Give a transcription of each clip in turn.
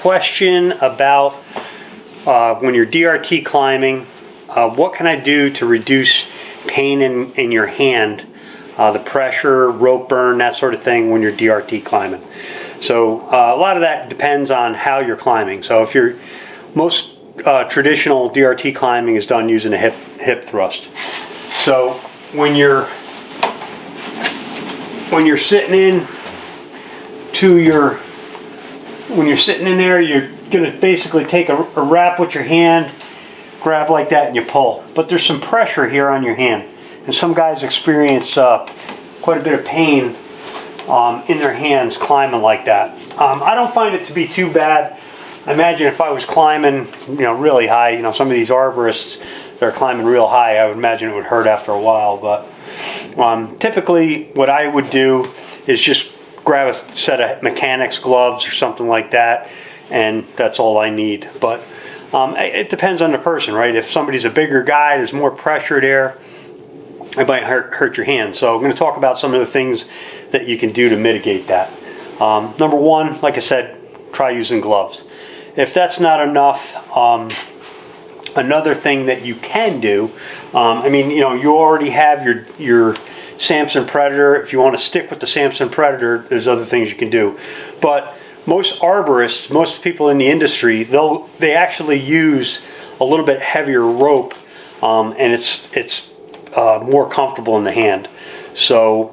question about when you're DRT climbing, what can I do to reduce pain in your hand, the pressure, rope burn, that sort of thing when you're DRT climbing. So a lot of that depends on how you're climbing. So if you're, most traditional DRT climbing is done using a hip thrust. So when you're sitting in to your, when you're sitting in there, you're going to basically take a wrap with your hand, grab like that, and you pull. But there's some pressure here on your hand, and some guys experience quite a bit of pain in their hands climbing like that. I don't find it to be too bad. I imagine if I was climbing, really high, some of these arborists that are climbing real high, I would imagine it would hurt after a while. But typically, what I would do is just grab a set of mechanics gloves or something like that, and that's all I need. But it depends on the person, right? If somebody's a bigger guy, there's more pressure there, it might hurt your hand. So I'm going to talk about some of the things that you can do to mitigate that. Number one, like I said, try using gloves. If that's not enough, another thing that you can do, you already have your Samson Predator. If you want to stick with the Samson Predator, there's other things you can do. But most arborists, most people in the industry, they actually use a little bit heavier rope, and it's more comfortable in the hand. So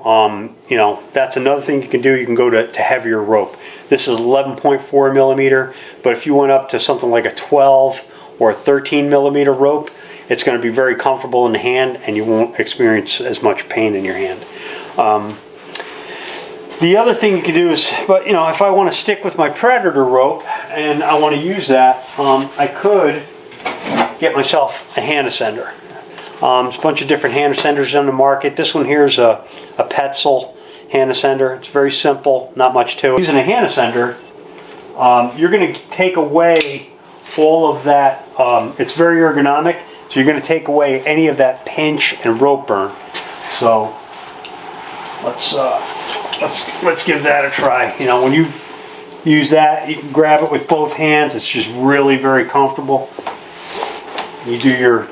that's another thing you can do. You can go to heavier rope. This is 11.4 millimeter, but if you went up to something like a 12 or a 13 millimeter rope, it's going to be very comfortable in the hand, and you won't experience as much pain in your hand. The other thing you can do is, if I want to stick with my Predator rope and I want to use that, I could get myself a hand ascender. There's a bunch of different hand ascenders on the market. This one here is a Petzl hand ascender. It's very simple, not much to it. Using a hand ascender, you're going to take away all of that. It's very ergonomic, so you're going to take away any of that pinch and rope burn. So let's give that a try. When you use that, you can grab it with both hands. It's just really very comfortable. You do your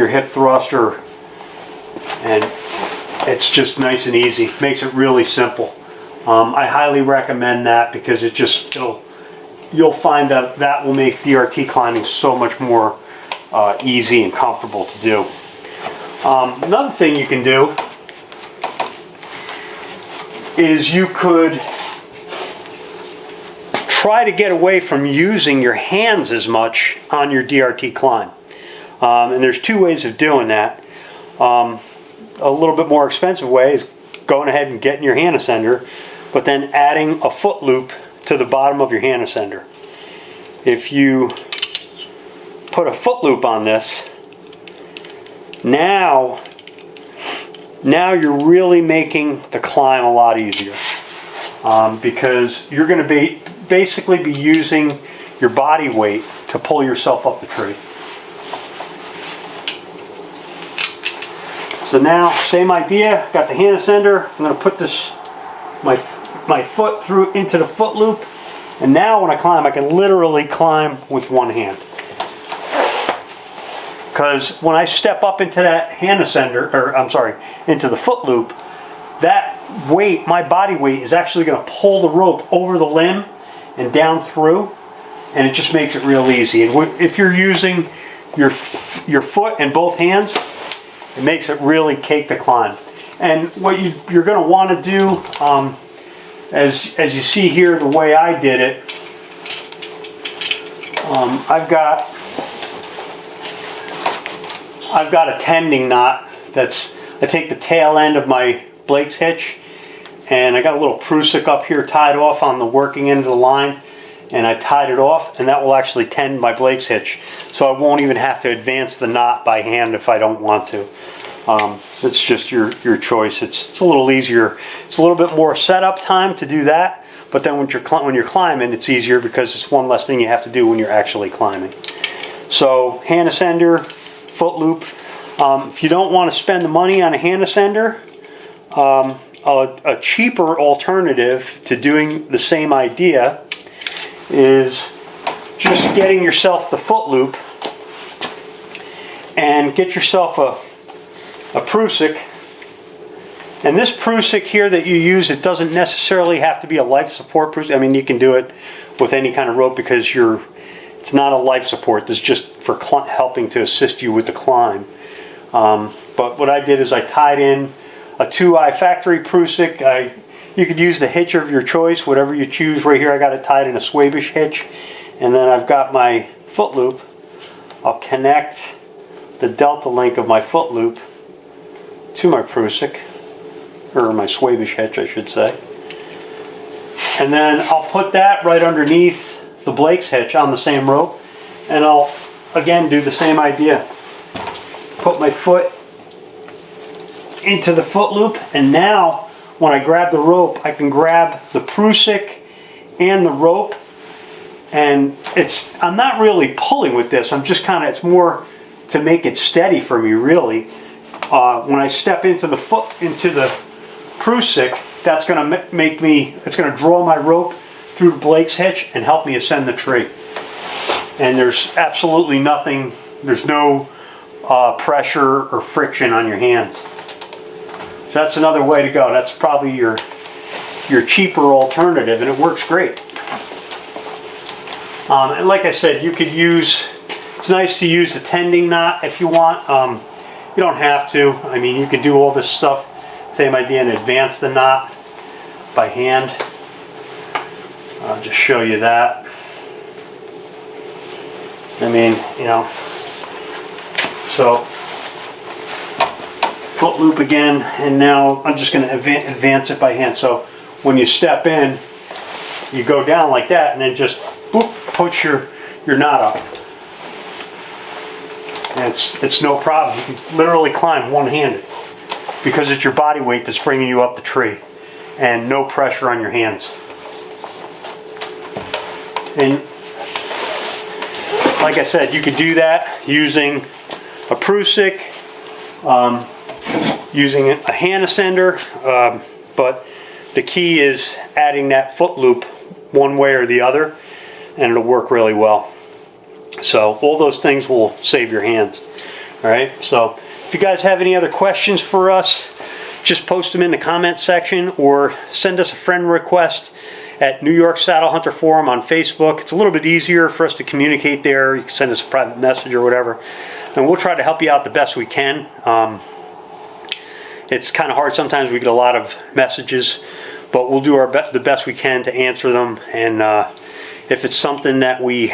hip thruster, and it's just nice and easy. Makes it really simple. I highly recommend that because you'll find that will make DRT climbing so much more easy and comfortable to do. Another thing you can do is you could try to get away from using your hands as much on your DRT climb. And there's two ways of doing that. A little bit more expensive way is going ahead and getting your hand ascender, but then adding a foot loop to the bottom of your hand ascender. If you put a foot loop on this, now you're really making the climb a lot easier, because you're going to basically be using your body weight to pull yourself up the tree. So now, same idea, got the hand ascender. I'm going to put my foot through into the foot loop, and now when I climb, I can literally climb with one hand. Because when I step up into that hand ascender, into the foot loop, that weight, my body weight, is actually going to pull the rope over the limb and down through, and it just makes it real easy. And if you're using your foot and both hands, it makes it really cake the climb. And what you're going to want to do, as you see here, the way I did it, I've got a tending knot. I take the tail end of my Blake's hitch, and I got a little prusik up here tied off on the working end of the line, and I tied it off, and that will actually tend my Blake's hitch, so I won't even have to advance the knot by hand if I don't want to. It's just your choice. It's a little easier. It's a little bit more setup time to do that, but then when you're climbing, it's easier because it's one less thing you have to do when you're actually climbing. So hand ascender, foot loop. If you don't want to spend the money on a hand ascender, a cheaper alternative to doing the same idea is just getting yourself the foot loop and get yourself a Prusik. And this Prusik here that you use, it doesn't necessarily have to be a life support Prusik. I mean, you can do it with any kind of rope because it's not a life support. This is just for helping to assist you with the climb. But what I did is I tied in a 2-eye factory Prusik. You could use the hitch of your choice, whatever you choose. Right here I got it tied in a Swabish hitch. And then I've got my foot loop. I'll connect the delta link of my foot loop to my Prusik, or my Swabish hitch I should say. And then I'll put that right underneath the Blake's hitch on the same rope, and I'll again do the same idea. Put my foot into the foot loop, and now when I grab the rope, I can grab the Prusik and the rope, and I'm not really pulling with this. I'm just it's more to make it steady for me, really. When I step into the Prusik, that's going to it's going to draw my rope through Blake's hitch and help me ascend the tree. And there's absolutely nothing, there's no pressure or friction on your hands. So that's another way to go. That's probably your cheaper alternative, and it works great. And like I said, you could it's nice to use a tending knot if you want. You don't have to. I mean, you could do all this stuff, same idea, and advance the knot by hand. I'll just show you that. I mean, so foot loop again, and now I'm just going to advance it by hand. So when you step in, you go down like that, and then just boop, push your knot up. And it's no problem. You can literally climb one-handed because it's your body weight that's bringing you up the tree, and no pressure on your hands. And like I said, you could do that using a Prusik, using a hand ascender, but the key is adding that foot loop one way or the other, and it'll work really well. So all those things will save your hands. All right, so if you guys have any other questions for us, just post them in the comment section or send us a friend request at New York Saddle Hunter Forum on Facebook. It's a little bit easier for us to communicate there. You can send us a private message or whatever, and we'll try to help you out the best we can. It's kind of hard sometimes. We get a lot of messages, but we'll do the best we can to answer them. And if it's something that we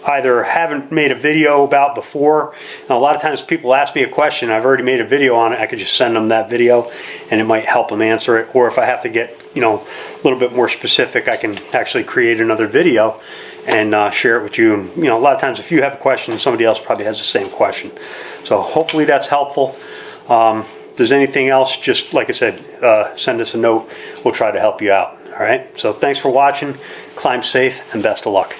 either haven't made a video about before, and a lot of times people ask me a question, I've already made a video on it, I could just send them that video and it might help them answer it. Or if I have to get a little bit more specific, I can actually create another video and share it with you. And a lot of times if you have a question, somebody else probably has the same question. So hopefully that's helpful. If there's anything else, just like I said, send us a note. We'll try to help you out. All right, so thanks for watching. Climb safe and best of luck.